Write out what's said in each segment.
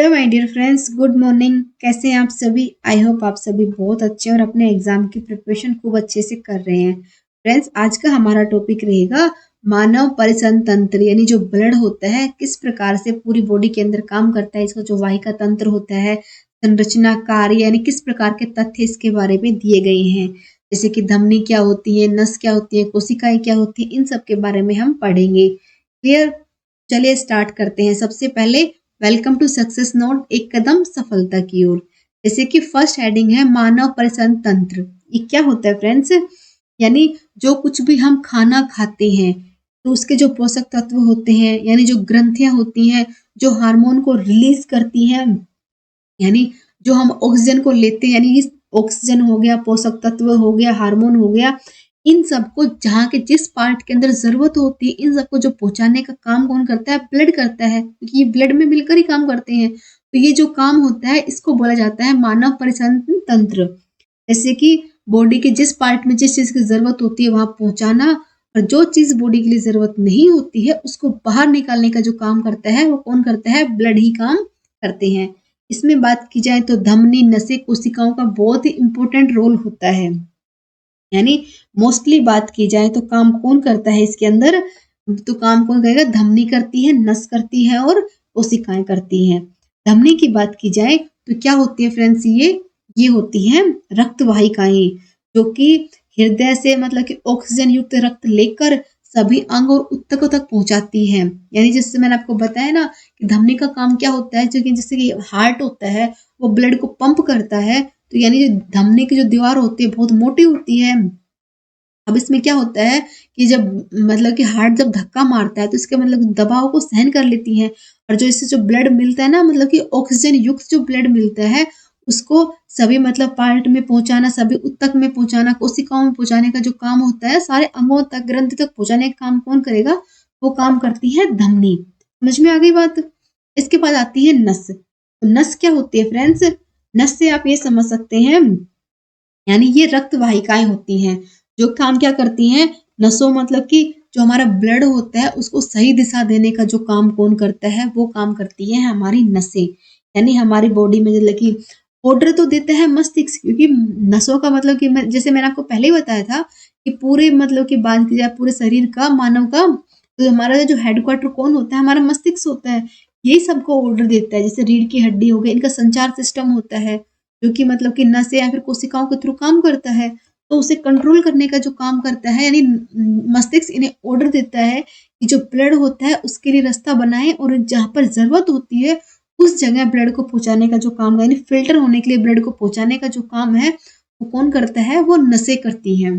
Hello my dear friends, good morning. कैसे हैं आप सभी? आई होप आप सभी बहुत अच्छे और अपने एग्जाम की प्रिपरेशन खूब अच्छे से कर रहे हैं। फ्रेंड्स, आज का हमारा टॉपिक रहेगा मानव परिसंध तंत्र, यानी जो ब्लड होता है किस प्रकार से पूरी बॉडी के अंदर काम करता है। इसका जो वाहिका तंत्र होता है, संरचना, कार्य, यानी किस प्रकार के तथ्य इसके बारे में दिए गए हैं। जैसे कि धमनी क्या होती है, नस क्या होती है, कोशिकाएं क्या होती है, इन सब के बारे में हम पढ़ेंगे। क्लियर? चलिए स्टार्ट करते हैं। सबसे पहले वेलकम टू सक्सेस नोट, एक कदम सफलता की ओर। जैसे कि फर्स्ट हेडिंग है मानव परिसंध तंत्र। ये क्या होता है फ्रेंड्स? यानी जो कुछ भी हम खाना खाते हैं तो उसके जो पोषक तत्व होते हैं, यानी जो ग्रंथियां होती हैं जो हार्मोन को रिलीज करती हैं, यानी जो हम ऑक्सीजन को लेते हैं, यानी ऑक्सीजन हो गया, पोषक तत्व हो गया, हार्मोन हो गया, इन सबको जहाँ के जिस पार्ट के अंदर जरूरत होती है, इन सबको जो पहुंचाने का काम कौन करता है? ब्लड करता है, क्योंकि ये ब्लड में मिलकर ही काम करते हैं। तो ये जो काम होता है इसको बोला जाता है मानव परिसंध तंत्र। जैसे कि बॉडी के जिस पार्ट में जिस चीज की जरूरत होती है वहां पहुंचाना, और जो चीज बॉडी के लिए जरूरत नहीं होती है उसको बाहर निकालने का जो काम करता है वो कौन करता है? ब्लड ही काम करते हैं। इसमें बात की जाए तो धमनी, नसें, कोशिकाओं का बहुत ही इंपॉर्टेंट रोल होता है। यानी मोस्टली बात की जाए तो काम कौन करता है इसके अंदर? तो काम कौन करेगा? धमनी करती है, नस करती है और कोशिकाएं करती हैं। धमनी की बात की जाए तो क्या होती है फ्रेंड्स? ये होती हैं रक्त वाहिकाएं, जो कि हृदय से मतलब कि ऑक्सीजन युक्त रक्त लेकर सभी अंग और ऊतकों तक पहुंचाती है। यानी जिससे मैंने आपको बताया ना कि धमनी का काम क्या होता है, जो कि जैसे कि हार्ट होता है वो ब्लड को पंप करता है, तो यानी जो धमनी की जो दीवार होती है बहुत मोटी होती है। अब इसमें क्या होता है कि जब मतलब कि हार्ट जब धक्का मारता है तो इसके मतलब दबाव को सहन कर लेती है, और जो इससे जो ब्लड मिलता है ना, मतलब कि ऑक्सीजन युक्त जो ब्लड मिलता है उसको सभी मतलब पार्ट में पहुंचाना, सभी ऊतक में पहुंचाना, कोशिकाओं में पहुंचाने का जो काम होता है, सारे अंगों तक, ग्रंथि तक पहुंचाने का काम कौन करेगा? वो काम करती है धमनी। समझ में आ गई बात? इसके बाद आती है नस। तो नस क्या होती है फ्रेंड्स? नस से आप ये समझ सकते हैं, यानी ये रक्त वाहिकाएं होती हैं जो काम क्या करती हैं? नसों, मतलब कि जो हमारा ब्लड होता है उसको सही दिशा देने का जो काम कौन करता है? वो काम करती है हमारी नसें। यानी हमारी बॉडी में मतलब कि ऑर्डर तो देता है मस्तिष्क, क्योंकि नसों का मतलब कि जैसे मैंने आपको पहले ही बताया था कि पूरे मतलब की बात की जाए पूरे शरीर का, मानव का, तो हमारा जो हेडक्वार्टर कौन होता है? हमारा मस्तिष्क होता है। यही सबको ऑर्डर देता है। जैसे रीढ़ की हड्डी हो गई, इनका संचार सिस्टम होता है जो कि मतलब कि नसें या फिर कोशिकाओं के थ्रू काम करता है, तो उसे कंट्रोल करने का जो काम करता है, यानी मस्तिष्क इन्हें ऑर्डर देता है कि जो ब्लड होता है उसके लिए रास्ता बनाए, और जहां पर जरूरत होती है उस जगह ब्लड को पहुंचाने का जो काम है, यानी फिल्टर होने के लिए ब्लड को पहुंचाने का जो काम है वो कौन करता है? वो नसें करती हैं।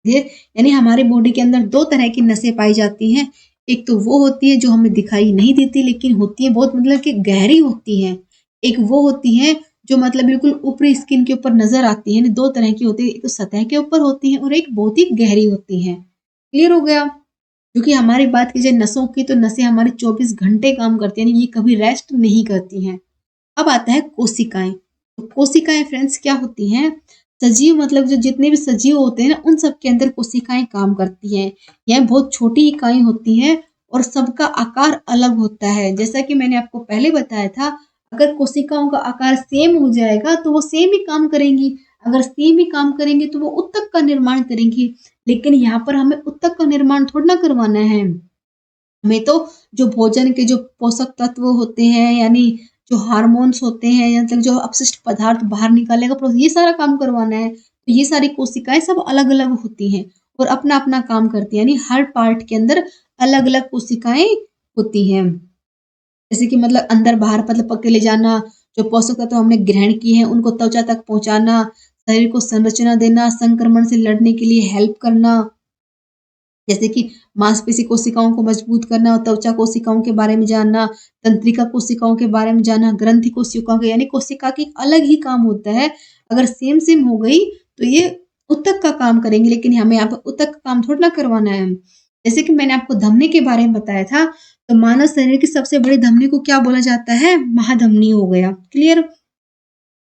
ये यानी हमारे बॉडी के अंदर दो तरह की नसें पाई जाती हैं। एक तो वो होती है जो हमें दिखाई नहीं देती लेकिन होती है बहुत मतलब कि गहरी होती है। एक वो होती है जो मतलब बिल्कुल ऊपरी स्किन के ऊपर नजर आती है। दो तरह की होती है, एक तो सतह के ऊपर होती है और एक बहुत ही गहरी होती है। क्लियर हो गया? क्योंकि हमारी बात की जाए नसों की, तो नसें हमारी 24 घंटे काम करती है, यानी ये कभी रेस्ट नहीं करती हैं। अब आता है कोशिकाएं। तो कोशिकाएं फ्रेंड्स क्या होती हैं? सजीव, मतलब जो जितने भी सजीव होते हैं ना उन सब के अंदर कोशिकाएं काम करती हैं। यह बहुत छोटी इकाई होती हैं और सबका आकार अलग होता है। जैसा कि मैंने आपको पहले बताया था, अगर कोशिकाओं का आकार सेम हो जाएगा तो वो सेम ही काम करेंगी। अगर सेम ही काम करेंगे तो वो ऊतक का निर्माण करेंगी। लेकिन यहाँ पर हमें ऊतक का निर्माण थोड़ा ना करवाना है, हमें तो जो भोजन के जो पोषक तत्व होते हैं, यानी जो हार्मोन्स होते हैं, मतलब जो अपशिष्ट पदार्थ बाहर निकालने का प्रोसेस, ये सारा काम करवाना है। तो ये सारी कोशिकाएं सब अलग अलग होती हैं और अपना अपना काम करती हैं, यानी हर पार्ट के अंदर अलग अलग कोशिकाएं होती हैं। जैसे कि मतलब अंदर बाहर मतलब पकड़ ले जाना, जो पोषक तत्व हमने ग्रहण किए हैं उनको त्वचा तक पहुंचाना, शरीर को संरचना देना, संक्रमण से लड़ने के लिए हेल्प करना, जैसे कि मांसपेशी कोशिकाओं को मजबूत करना, और त्वचा कोशिकाओं के बारे में जानना, तंत्रिका कोशिकाओं के बारे में जानना, ग्रंथि कोशिकाओं के, यानी कोशिका की अलग ही काम होता है। अगर सेम सेम हो गई तो ये ऊतक का काम करेंगे, लेकिन हमें यहाँ पर ऊतक का काम थोड़ा ना करवाना है। जैसे कि मैंने आपको धमनी के बारे में बताया था, तो मानव शरीर की सबसे बड़ी धमनी को क्या बोला जाता है? महाधमनी हो गया। क्लियर?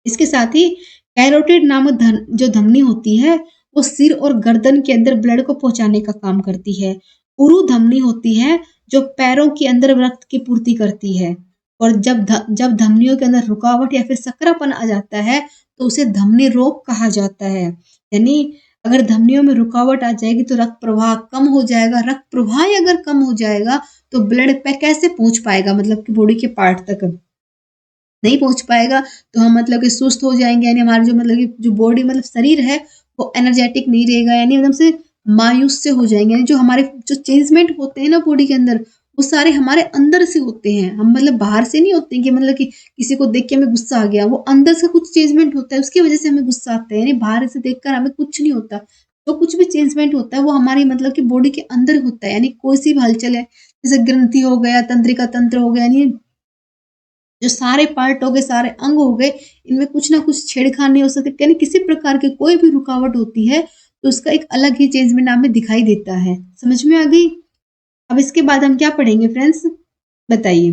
इसके साथ ही कैरोटिड नामक जो धमनी होती है वो सिर और गर्दन के अंदर ब्लड को पहुंचाने का काम करती है। उरु धमनी होती है जो पैरों के अंदर रक्त की पूर्ति करती है। और जब धमनियों के अंदर रुकावट या फिर संकरापन आ जाता है तो उसे धमनी रोग कहा जाता है। यानी अगर धमनियों में रुकावट आ जाएगी तो रक्त प्रवाह कम हो जाएगा। रक्त प्रवाह ही अगर कम हो जाएगा तो ब्लड पे कैसे पहुंच पाएगा, मतलब कि बॉडी के पार्ट तक नहीं पहुंच पाएगा। तो हम मतलब कि सुस्त हो जाएंगे, यानी हमारे जो मतलब कि जो बॉडी मतलब शरीर है वो एनर्जेटिक नहीं रहेगा, यानी एकदम से मायूस से हो जाएंगे। यानी जो हमारे जो चेंजमेंट होते हैं ना बॉडी के अंदर, वो सारे हमारे अंदर से होते हैं। हम मतलब बाहर से नहीं होते हैं कि मतलब कि किसी को देख के हमें गुस्सा आ गया, वो अंदर से कुछ चेंजमेंट होता है उसकी वजह से हमें गुस्सा आता है। यानी बाहर से देखकर हमें कुछ नहीं होता, तो कुछ भी चेंजमेंट होता है वो हमारी मतलब कि बॉडी के अंदर होता है। यानी कोई सी भी हलचल है, जैसे ग्रंथि हो गया, तंत्रिका तंत्र हो गया, यानी जो सारे पार्ट हो गए, सारे अंग हो गए, इनमें कुछ ना कुछ छेड़खानी हो सकती है। यानी किसी प्रकार की कोई भी रुकावट होती है तो उसका एक अलग ही चेंजमेंट हमें दिखाई देता है। समझ में आ गई? अब इसके बाद हम क्या पढ़ेंगे फ्रेंड्स, बताइए।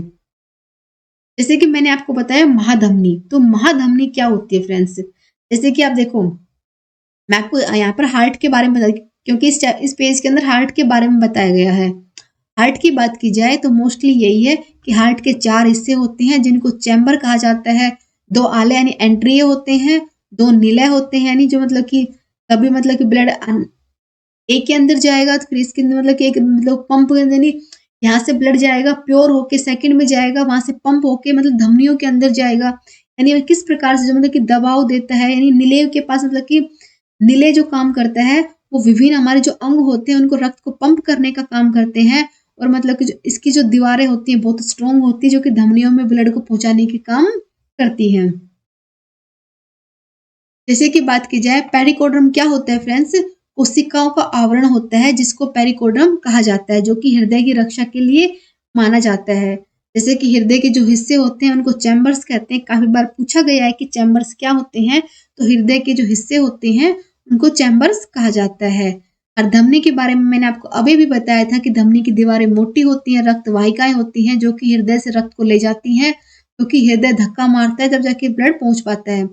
जैसे कि मैंने आपको बताया महाधमनी, तो महाधमनी क्या होती है फ्रेंड्स? जैसे कि आप देखो, मैं आपको यहाँ पर हार्ट के बारे में बता, क्योंकि इस पेज के अंदर हार्ट के बारे में बताया गया है। हार्ट की बात की जाए तो मोस्टली यही है कि हार्ट के 4 हिस्से होते हैं जिनको चैम्बर कहा जाता है। 2 आले यानी एंट्रिये होते हैं, 2 निलय होते हैं, यानी जो मतलब कि कभी मतलब कि ब्लड एक के अंदर जाएगा तो फिर इसके अंदर मतलब कि एक मतलब पंप, यानी यहाँ से ब्लड जाएगा प्योर होके सेकंड में जाएगा, वहां से पंप होके मतलब धमनियों के अंदर जाएगा। यानी किस प्रकार से जो मतलब कि दबाव देता है, यानी निलय के पास मतलब कि निलय जो काम करता है वो विभिन्न हमारे जो अंग होते हैं उनको रक्त को पंप करने का काम करते हैं। और मतलब कि जो इसकी जो दीवारें होती हैं बहुत स्ट्रॉन्ग होती है जो कि धमनियों में ब्लड को पहुंचाने के काम करती हैं। जैसे कि बात की जाए पेरिकोर्डियम क्या होता है फ्रेंड्स? कोशिकाओं का आवरण होता है जिसको पेरिकोर्डियम कहा जाता है, जो कि हृदय की रक्षा के लिए माना जाता है। जैसे कि हृदय के जो हिस्से होते हैं उनको चैम्बर्स कहते हैं। काफी बार पूछा गया है कि चैम्बर्स क्या होते हैं, तो हृदय के जो हिस्से होते हैं उनको चैम्बर्स कहा जाता है। और धमनी के बारे में मैंने आपको अभी भी बताया था कि धमनी की दीवारें मोटी होती हैं, रक्त वाहिकाएं होती हैं जो कि हृदय से रक्त को ले जाती हैं, क्योंकि हृदय धक्का मारता है तब जाके ब्लड पहुंच पाता है।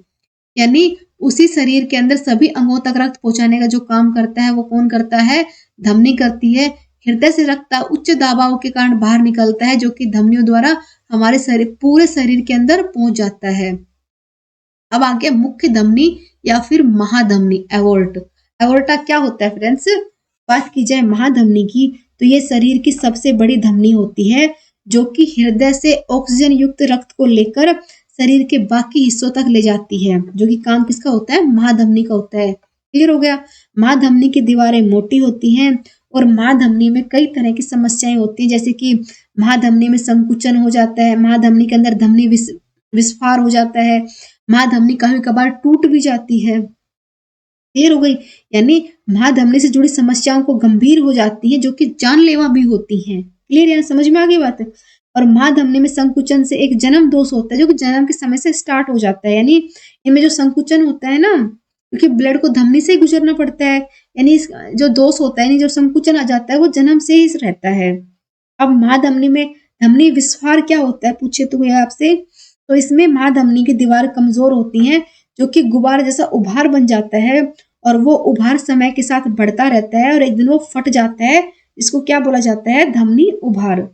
यानी उसी शरीर के अंदर सभी अंगों तक रक्त पहुंचाने का जो काम करता है वो कौन करता है? धमनी करती है। हृदय से रक्त उच्च दबाव के कारण बाहर निकलता है जो कि धमनियों द्वारा हमारे शरीर पूरे शरीर के अंदर पहुंच जाता है। अब आगे मुख्य धमनी या फिर महाधमनी एवोर्ट। एवोर्टा क्या होता है फ्रेंड्स? बात की जाए महाधमनी की तो ये शरीर की सबसे बड़ी धमनी होती है जो कि हृदय से ऑक्सीजन युक्त रक्त को लेकर शरीर के बाकी हिस्सों तक ले जाती है, जो कि काम किसका होता है? महाधमनी का होता है। क्लियर हो गया? महाधमनी की दीवारें मोटी होती हैं और महाधमनी में कई तरह की समस्याएं होती हैं, जैसे कि महाधमनी में संकुचन हो जाता है, महाधमनी के अंदर धमनी विस्फार हो जाता है, महाधमनी कभी कभार टूट भी जाती है। क्लियर हो गई? यानी महाधमनी से जुड़ी समस्याओं को गंभीर हो जाती है जो कि जानलेवा भी होती हैं। क्लियर? यानी समझ में आ गई बात? और महाधमनी में संकुचन से एक जन्म दोष होता है जो कि जन्म के समय से स्टार्ट हो जाता है। यानी इनमें जो संकुचन होता है ना, क्योंकि ब्लड को धमनी से ही गुजरना पड़ता है, यानी जो दोष होता है, यानी जो संकुचन आ जाता है वो जन्म से ही रहता है। अब महाधमनी में धमनी विस्फार क्या होता है पूछे तो आपसे, तो इसमें महाधमनी की दीवार कमजोर होती हैं जो कि गुब्बारा जैसा उभार बन जाता है और वो उभार समय के साथ बढ़ता रहता है और एक दिन वो फट जाता है। इसको क्या बोला जाता है? धमनी उभार।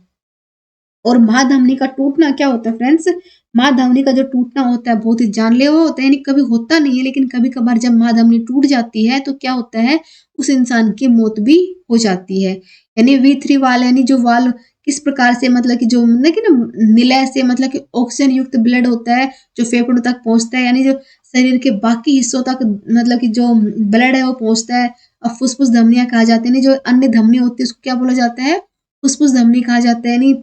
और महाधमनी का टूटना क्या होता है फ्रेंड्स? महाधमनी का जो टूटना होता है बहुत ही जानलेवा होता है, यानी कभी होता नहीं है लेकिन कभी कभार जब महाधमनी टूट जाती है तो क्या होता है? उस इंसान की मौत भी हो जाती है। यानी V3 वाल, यानी जो वाल किस प्रकार से मतलब कि जो मतलब कि ना निलय से मतलब कि ऑक्सीजन युक्त ब्लड होता है जो फेफड़ों तक पहुंचता है, यानी जो शरीर के बाकी हिस्सों तक मतलब कि जो ब्लड है वो पहुंचता है। अब फुसफुस धमनियां कहा जाती है, जो अन्य धमनी होती है उसको क्या बोला जाता है? फुसफुस धमनी कहा जाता है। यानी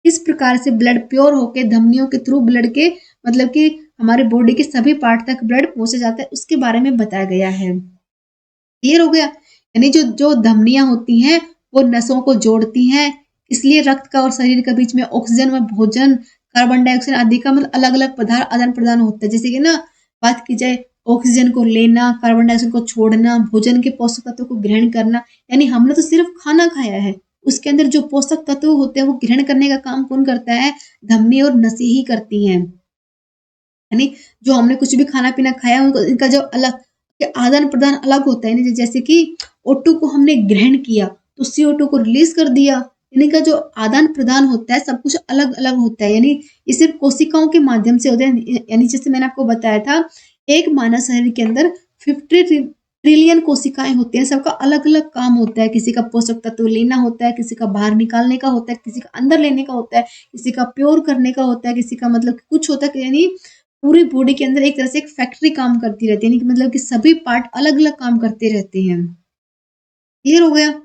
किस प्रकार से ब्लड प्योर होके धमनियों के थ्रू ब्लड के मतलब कि हमारे बॉडी के सभी पार्ट तक ब्लड पहुंचा जाता है उसके बारे में बताया गया है। क्लियर हो गया? यानी जो जो धमनियां होती हैं वो नसों को जोड़ती हैं, इसलिए रक्त का और शरीर के बीच में ऑक्सीजन व भोजन, कार्बन डाइऑक्साइड आदि का मतलब अलग अलग पदार्थ आदान प्रदान होता है। जैसे कि ना बात की जाए ऑक्सीजन को लेना, कार्बन डाइऑक्साइड को छोड़ना, भोजन के पोषक तत्वों को ग्रहण करना, यानी हमने तो सिर्फ खाना खाया है, उसके अंदर जो पोषक तत्व होते हैं वो ग्रहण करने का काम कौन करता है? धमनी और नसें ही करती हैं। यानी जो हमने कुछ भी खाना पीना खाया इनका जो अलग आदान प्रदान अलग होता है। जैसे कि O2 को हमने ग्रहण किया तो CO2 को रिलीज कर दिया, इनका जो आदान-प्रदान होता है सब कुछ अलग-अलग होता है, यानी ये सिर्फ़ कोशिकाओं के माध्यम से होता है। यानी जैसे मैंने आपको बताया था, एक मानव शरीर के अंदर 50 ट्रिलियन कोशिकाएँ होती हैं, सबका अलग-अलग काम होता है। किसी का पोषक तत्व लेना होता है, किसी का बाहर निकालने का होता है, किसी का अंदर लेने का होता है, किसी का प्योर करने का होता है, किसी का मतलब कुछ होता है, यानी पूरी बॉडी के अंदर एक तरह से एक फैक्ट्री काम करती रहती है, यानी कि मतलब कि सभी पार्ट अलग-अलग काम करते रहते हैं। क्लियर हो गया?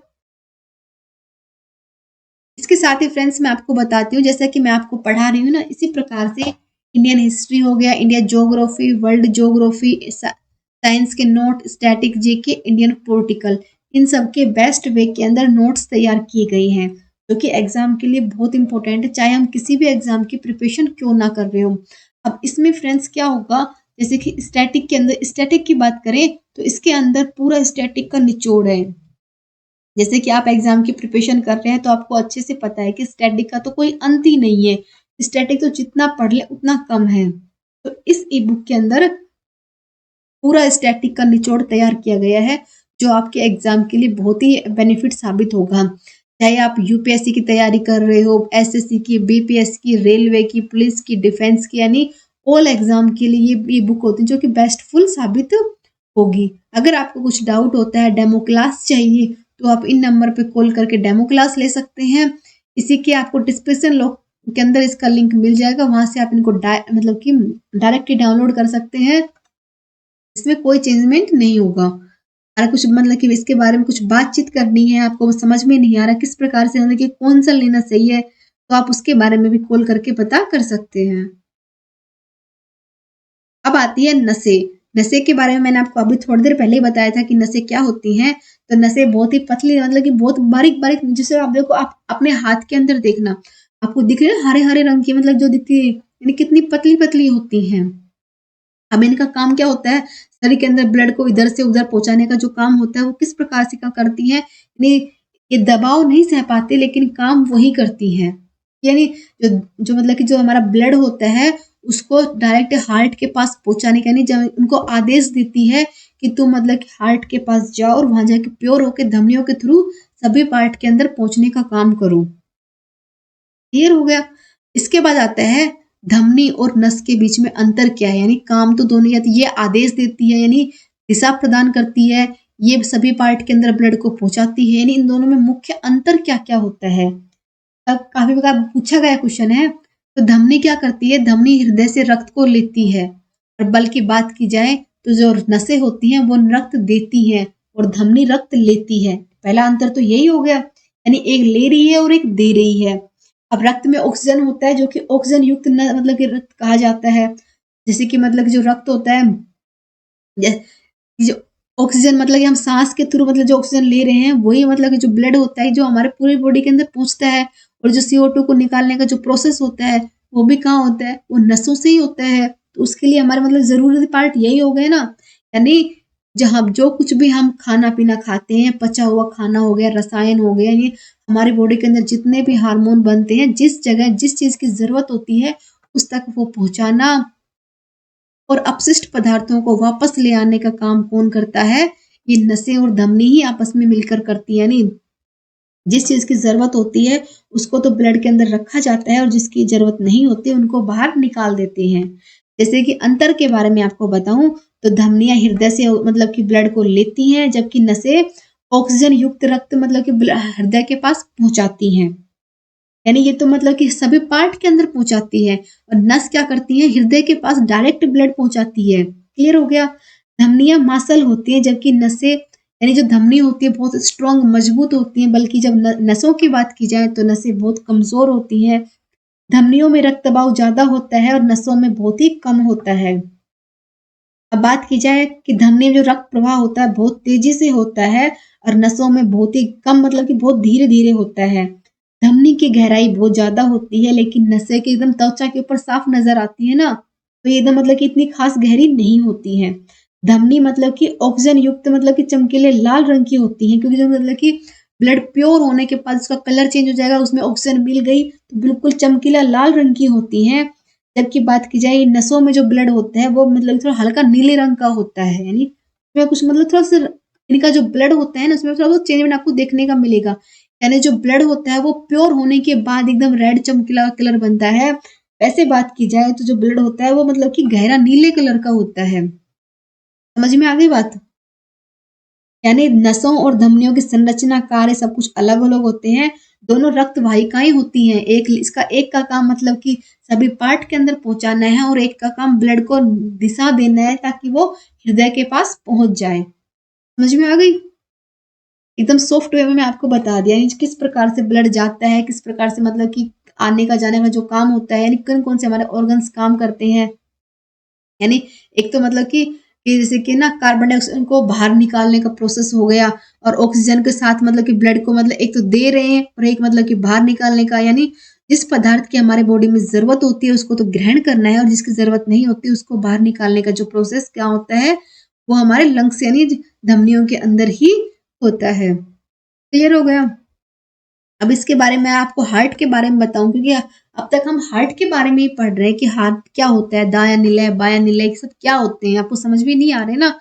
इसके साथ ही फ्रेंड्स मैं आपको बताती हूँ, जैसा कि मैं आपको पढ़ा रही हूँ ना, इसी प्रकार से इंडियन हिस्ट्री हो गया, India geography, world geography, science के note, static GK, Indian political, इन सब के बेस्ट वे के अंदर नोट्स तैयार किए गए हैं, जो कि एग्जाम के लिए बहुत इंपॉर्टेंट है, चाहे हम किसी भी एग्जाम की प्रिपरेशन क्यों ना कर रहे हो। अब इसमें फ्रेंड्स क्या होगा, जैसे कि स्टैटिक के अंदर, स्टैटिक की बात करें तो इसके अंदर पूरा स्टैटिक का निचोड़ है। जैसे कि आप एग्जाम की प्रिपरेशन कर रहे हैं तो आपको अच्छे से पता है कि स्टैटिक का तो कोई अंत ही नहीं है। स्टैटिक तो जितना पढ़ ले उतना कम है। तो इस ई बुक के अंदर पूरा स्टैटिक का निचोड़ तैयार किया गया है, जो आपके एग्जाम के लिए बहुत ही बेनिफिट साबित होगा। चाहे आप यूपीएससी की तैयारी कर रहे हो, एसएससी की, बीपीएससी की, रेलवे की, पुलिस की, डिफेंस की, यानी ऑल एग्जाम के लिए ये बुक होती है जो कि बेस्टफुल साबित होगी। अगर आपको कुछ डाउट होता है, डेमो क्लास चाहिए, तो आप इन नंबर पे कॉल करके डेमो क्लास ले सकते हैं। इसी के आपको डिस्क्रिप्शन के अंदर इसका लिंक मिल जाएगा, वहां से आप इनको मतलब कि डायरेक्ट ही डाउनलोड कर सकते हैं। इसमें कोई चेंजमेंट नहीं होगा। अगर कुछ मतलब कि इसके बारे में कुछ बातचीत करनी है, आपको समझ में नहीं आ रहा किस प्रकार से मतलब कि कौन सा लेना सही है, तो आप उसके बारे में भी कॉल करके पता कर सकते हैं। अब आती है नसें। नसें के बारे में मैंने आपको अभी थोड़ी देर पहले ही बताया था कि नसें क्या होती हैं। तो नसें बहुत ही पतली, मतलब कि बहुत बारीक-बारीक, जिसे आप देखो, आप अपने हाथ के अंदर देखना, आपको दिख रही है हरे-हरे रंग की, मतलब जो दिखती है, यानी कितनी पतली-पतली होती हैं। अब इनका काम क्या होता है, शरीर के अंदर ब्लड को इधर से उधर पहुँचाने का जो काम होता है, वो किस प्रकार से क्या करती हैं, यानी ये दबाव नहीं सह पाती लेकिन काम वही करती हैं। यानी जो जो मतलब कि जो हमारा ब्लड होता है, उसको डायरेक्ट हार्ट के पास पहुँचाने का, यानी जब उनको आदेश देती है कि तुम मतलब कि हार्ट के पास जाओ और वहाँ जाके प्योर होके धमनियों के थ्रू सभी पार्ट के अंदर पहुँचने का काम करो। क्लियर हो गया? इसके बाद आता है धमनी और नस के बीच में अंतर क्या है, यानी काम तो दोनों, या तो ये आदेश देती है यानी दिशा प्रदान करती है, ये सभी पार्ट के अंदर ब्लड को पहुंचाती है, यानी इन दोनों में मुख्य अंतर क्या क्या होता है। अब काफी बार पूछा गया क्वेश्चन है। तो धमनी क्या करती है, धमनी हृदय से रक्त को लेती है, और बल की बात की जाए तो जो नसें होती हैं वो रक्त देती हैं और धमनी रक्त लेती है। पहला अंतर तो यही हो गया, यानी एक ले रही है और एक दे रही है। अब रक्त में ऑक्सीजन होता है, जो कि ऑक्सीजन युक्त मतलब कि रक्त कहा जाता है। जैसे कि मतलब कि जो रक्त होता है, जो ऑक्सीजन मतलब कि हम सांस के थ्रू मतलब जो ऑक्सीजन ले रहे हैं, वही मतलब कि जो ब्लड होता है जो हमारे पूरी बॉडी के अंदर पहुंचता है, और जो CO2 को निकालने का जो प्रोसेस होता है, वो भी कहाँ होता है, वो नसों से ही होता है। तो उसके लिए हमारे मतलब जरूरी पार्ट यही हो गए ना, यानी जहाँ जो कुछ भी हम खाना पीना खाते हैं, पचा हुआ खाना हो गया, रसायन हो गया, यानी हमारी बॉडी के अंदर जितने भी हार्मोन बनते हैं, जिस जगह जिस चीज की जरूरत होती है उस तक वो पहुंचाना और अपशिष्ट पदार्थों को वापस ले आने का काम कौन करता है, ये नसें और धमनी ही आपस में मिलकर करती है। यानी जिस चीज की जरूरत होती है उसको तो ब्लड के अंदर रखा जाता है, और जिसकी जरूरत नहीं होती उनको बाहर निकाल देते हैं। जैसे कि अंतर के बारे में आपको बताऊं, तो धमनियां हृदय से मतलब कि ब्लड को लेती हैं, जबकि नसें ऑक्सीजन युक्त रक्त मतलब कि हृदय के पास पहुंचाती हैं। यानी ये तो मतलब कि सभी पार्ट के अंदर पहुंचाती है, और नस क्या करती है, हृदय के पास डायरेक्ट ब्लड पहुंचाती है। क्लियर हो गया? धमनियां मांसल होती है, जबकि नसें, यानी जो धमनी होती है बहुत स्ट्रांग मजबूत होती है, बल्कि जब नसों की बात की जाए तो नसें बहुत कमजोर होती हैं। धमनियों में रक्त दबाव ज्यादा होता है और नसों में बहुत ही कम होता है। अब बात की जाए कि धमनी में जो रक्त प्रवाह होता है बहुत तेजी से होता है, और नसों में बहुत ही कम, मतलब कि बहुत धीरे धीरे होता है। धमनी की गहराई बहुत ज्यादा होती है, लेकिन नसें के एकदम त्वचा के ऊपर साफ नजर आती है ना, तो ये एकदम मतलब कि इतनी खास गहरी नहीं होती है। धमनी मतलब कि ऑक्सीजन युक्त मतलब कि चमकीले लाल रंग की होती है, क्योंकि जो मतलब कि ब्लड प्योर होने के बाद उसका कलर चेंज हो जाएगा, उसमें ऑक्सीजन मिल गई तो बिल्कुल चमकीला लाल रंग की होती है। जबकि बात की जाए नसों में जो ब्लड होता है वो मतलब थोड़ा हल्का नीले रंग का होता है, यानी इसमें कुछ मतलब थोड़ा सा इनका जो ब्लड होता है ना उसमें थोड़ा बहुत चेंजमेंट आपको देखने का मिलेगा। यानी जो ब्लड होता है वो प्योर होने के बाद एकदम रेड चमकीला कलर बनता है। वैसे बात की जाए तो जो ब्लड होता है वो मतलब कि गहरा नीले कलर का होता है। समझ में आ गई बात? यानी नसों और धमनियों की संरचना, कार्य सब कुछ अलग अलग होते हैं। दोनों रक्त वाहिकाएं होती हैं। इसका एक का काम मतलब कि सभी पार्ट के अंदर पहुंचाना है और एक का काम ब्लड को दिशा देना है ताकि वो हृदय के पास पहुंच जाए। समझ में आ गई? एकदम सॉफ्ट वे में मैं आपको बता दिया यानी किस प्रकार से ब्लड जाता है, किस प्रकार से मतलब कि आने का जाने का जो काम होता है, यानी कौन कौन से हमारे ऑर्गन्स काम करते हैं। यानी एक तो मतलब कि जैसे कि ना कार्बन डाइऑक्साइड को बाहर निकालने का प्रोसेस हो गया, और ऑक्सीजन के साथ मतलब कि ब्लड को मतलब एक तो दे रहे हैं और एक मतलब कि बाहर निकालने का, यानी जिस पदार्थ की हमारे बॉडी में जरूरत होती है उसको तो ग्रहण करना है, और जिसकी जरूरत नहीं होती उसको बाहर निकालने का जो प्रोसेस क्या होता है वो हमारे लंग्स यानी धमनियों के अंदर ही होता है। क्लियर हो गया? अब इसके बारे में आपको हार्ट के बारे में बताऊं, क्योंकि अब तक हम हार्ट के बारे में ही पढ़ रहे हैं कि हार्ट क्या होता है, दायां निलय बायां निलय सब क्या होते हैं, आपको समझ में नहीं आ रहे ना।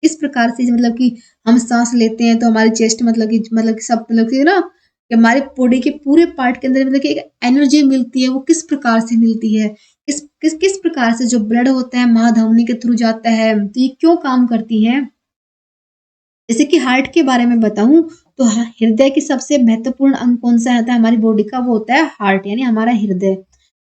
इस प्रकार से मतलब कि हम सांस लेते हैं तो हमारी चेस्ट मतलब कि सब मतलब कि ना कि हमारे बॉडी के पूरे पार्ट के अंदर मतलब कि एक एनर्जी मिलती है, वो किस प्रकार से मिलती है, किस किस किस प्रकार से जो ब्लड होता है महाधमनी के थ्रू जाता है, तो ये क्यों काम करती है। जैसे कि हार्ट के बारे में बताऊं तो हृदय की सबसे महत्वपूर्ण अंग कौन सा होता है हमारी बॉडी का, वो होता है हार्ट यानी हमारा हृदय,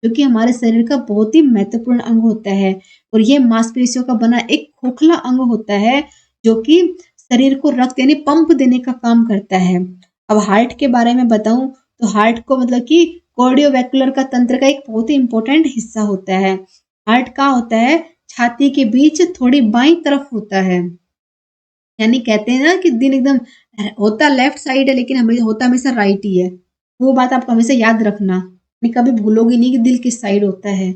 जो कि हमारे शरीर का बहुत ही महत्वपूर्ण अंग होता है। और ये मांसपेशियों का बना एक खोखला अंग होता है जो कि शरीर को रक्त यानी पंप देने का काम करता है। अब हार्ट के बारे में बताऊं तो हार्ट को मतलब कि कार्डियोवैस्कुलर का तंत्र का एक बहुत ही इंपॉर्टेंट हिस्सा होता है। हार्ट का होता है छाती के बीच थोड़ी बाईं तरफ होता है। यानी कहते हैं ना कि दिन एकदम होता लेफ्ट साइड है लेकिन हमें होता हमेशा राइट ही है। वो बात आपको हमेशा याद रखना, यानी कभी भूलोगी नहीं कि दिल किस साइड होता है।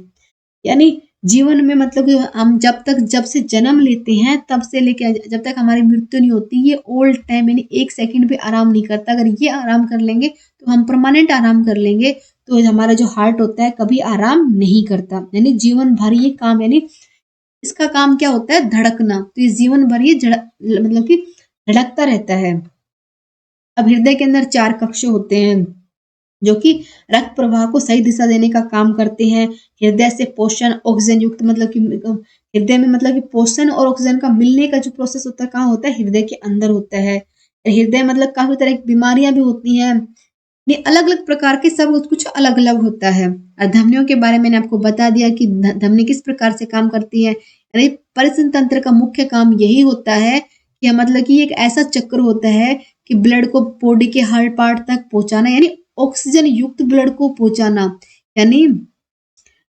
यानी जीवन में मतलब कि हम जब से जन्म लेते हैं तब से लेके जब तक हमारी मृत्यु नहीं होती, ये ओल्ड टाइम यानी एक सेकंड भी आराम नहीं करता। अगर ये आराम कर लेंगे तो हम परमानेंट आराम कर लेंगे। तो हमारा जो हार्ट होता है कभी आराम नहीं करता, यानी जीवन भर ये काम यानी इसका काम क्या होता है धड़कना, तो ये जीवन भर ये मतलब कि धड़कता रहता है। अब हृदय के अंदर 4 कक्ष होते हैं जो कि रक्त प्रवाह को सही दिशा देने का काम करते हैं। हृदय से पोषण ऑक्सीजन युक्त मतलब कि हृदय में मतलब कि पोषण और ऑक्सीजन का मिलने का जो प्रोसेस होता है कहाँ होता है, हृदय के अंदर होता है। हृदय मतलब काफी तरह की बीमारियां भी होती हैं, ये अलग अलग प्रकार के सब कुछ अलग अलग होता है। और धमनियों के बारे में मैंने आपको बता दिया कि धमनी किस प्रकार से काम करती है। यानी परिसंध तंत्र का मुख्य काम यही होता है कि मतलब कि एक ऐसा चक्र होता है कि ब्लड को बॉडी के हर पार्ट तक पहुंचाना, यानी ऑक्सीजन युक्त ब्लड को पहुंचाना। यानी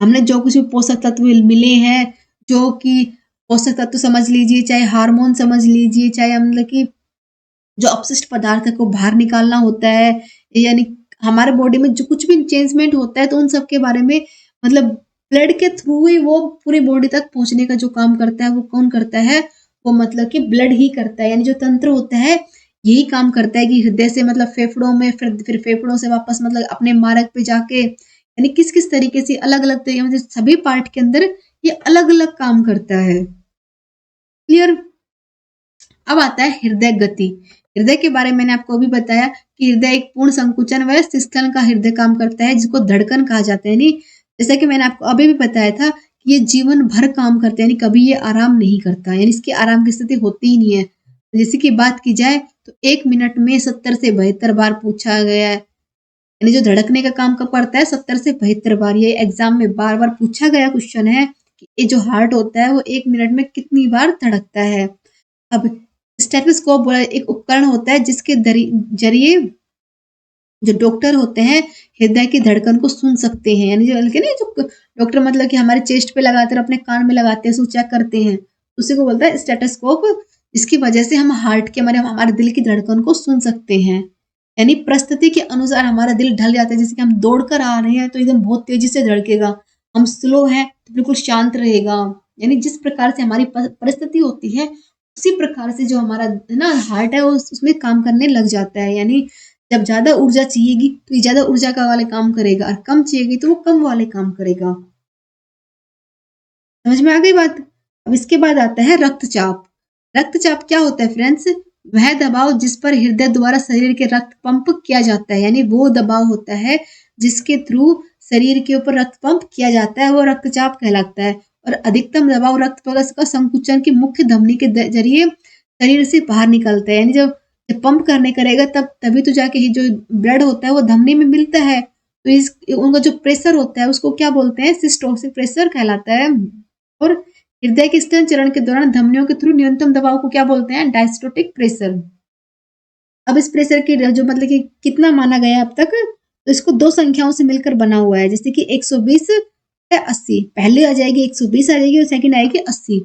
हमने जो कुछ भी पोषक तत्व मिले हैं, जो कि पोषक तत्व समझ लीजिए, चाहे हार्मोन समझ लीजिए, चाहे मतलब कि जो अपशिष्ट पदार्थ है को बाहर निकालना होता है, यानी हमारे बॉडी में जो कुछ भी चेंजमेंट होता है तो उन सब के बारे में मतलब ब्लड के थ्रू ही वो पूरी बॉडी तक पहुंचने का जो काम करता है वो कौन करता है, वो मतलब कि ब्लड ही करता है। यानी जो तंत्र होता है यही काम करता है कि हृदय से मतलब फेफड़ों में, फिर फेफड़ों से वापस मतलब अपने मार्ग पे जाके, यानी किस किस तरीके से अलग अलग तरीके मतलब सभी पार्ट के अंदर ये अलग अलग काम करता है। क्लियर? अब आता है हृदय गति। हृदय के बारे में मैंने आपको अभी बताया कि हृदय एक पूर्ण संकुचन व सिस्टन का हृदय काम करता है जिसको धड़कन कहा जाता है। नहीं, जैसा कि मैंने आपको अभी भी बताया था कि ये जीवन भर काम करता है, यानी कभी ये आराम नहीं करता, यानी इसकी आराम की स्थिति होती ही नहीं है। जैसे कि बात की जाए तो 1 मिनट में 70 से 72 बार पूछा गया है, यानी जो धड़कने का काम कब करता है 70 से 72 बार। ये एग्जाम में बार बार पूछा गया क्वेश्चन है कि ये जो हार्ट होता है वो 1 मिनट में कितनी बार धड़कता है। अब स्टेथोस्कोप एक उपकरण होता है जिसके जरिए जो डॉक्टर होते हैं हृदय की धड़कन को सुन सकते हैं, यानी जो डॉक्टर मतलब कि हमारे चेस्ट पे लगाते हैं, अपने कान में लगाते हैं, चेक करते हैं, उसी को बोलता है स्टेथोस्कोप। इसकी वजह से हम हार्ट के हमारे दिल की धड़कन को सुन सकते हैं। यानी परिस्थिति के अनुसार हमारा दिल ढल जाता है, जैसे कि हम दौड़ कर आ रहे हैं तो एकदम बहुत तेजी से धड़केगा, हम स्लो है तो बिल्कुल शांत रहेगा। यानी जिस प्रकार से हमारी परिस्थिति होती है उसी प्रकार से जो हमारा ना हार्ट है वो उसमें काम करने लग जाता है। यानी जब ज्यादा ऊर्जा चाहिएगी तो ये ज्यादा ऊर्जा का वाले काम करेगा, और कम चाहिएगी तो वो कम वाले काम करेगा। समझ में आ गई बात? अब इसके बाद आता है रक्तचाप। रक्तचाप क्या होता है फ्रेंड्स? वह दबाव जिस पर हृदय द्वारा शरीर के रक्त पंप किया जाता है, यानी वो दबाव होता है जिसके थ्रू शरीर के ऊपर रक्त पंप किया जाता है, वो रक्तचाप कहलाता है। और अधिकतम दबाव रक्त पलस का संकुचन की मुख्य धमनी के जरिए शरीर से बाहर निकलता है, यानी जब पंप करने करेगा तब तभी तो जाके ही जो ब्लड होता है वो धमनी में मिलता है। तो इस उनका जो प्रेशर होता है उसको क्या बोलते हैं, सिस्टोलिक प्रेशर कहलाता है। और हृदय के स्तन चरण के दौरान धमनियों के थ्रू न्यूनतम दबाव को क्या बोलते हैं, डायस्टोलिक प्रेशर। अब इस प्रेशर की जो मतलब कि कितना माना गया अब तक, तो इसको दो संख्याओं से मिलकर बना हुआ है, जैसे कि 120 या 80। पहले आ जाएगी 120 आ जाएगी और सेकंड आएगी 80,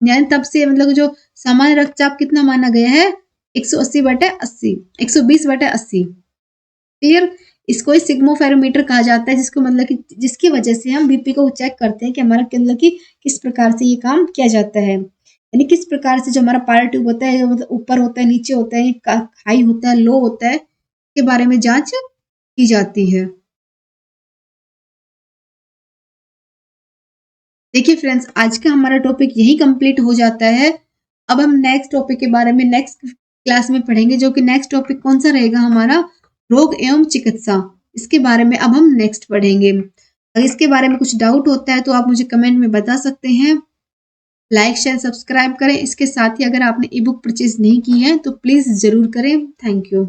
यानी तब से मतलब जो सामान्य रक्तचाप कितना माना गया है, 180/80, 120/80। क्लियर। इसको ही सिग्मोफेरोमीटर कहा जाता है, जिसको मतलब कि जिसकी वजह से हम बीपी को चेक करते हैं कि हमारा मतलब कि किस प्रकार से ये काम किया जाता है, यानी किस प्रकार से जो हमारा पारा ट्यूब होता है मतलब ऊपर होता है, नीचे होता है, हाई होता है, लो होता है, के बारे में जांच की जाती है। देखिए फ्रेंड्स, आज का हमारा टॉपिक यही कंप्लीट हो जाता है। अब हम नेक्स्ट टॉपिक के बारे में नेक्स्ट क्लास में पढ़ेंगे, जो कि नेक्स्ट टॉपिक कौन सा रहेगा हमारा, रोग एवं चिकित्सा। इसके बारे में अब हम नेक्स्ट पढ़ेंगे। अगर इसके बारे में कुछ डाउट होता है तो आप मुझे कमेंट में बता सकते हैं। लाइक शेयर सब्सक्राइब करें। इसके साथ ही अगर आपने ई बुक परचेज नहीं की है तो प्लीज़ ज़रूर करें। Thank you.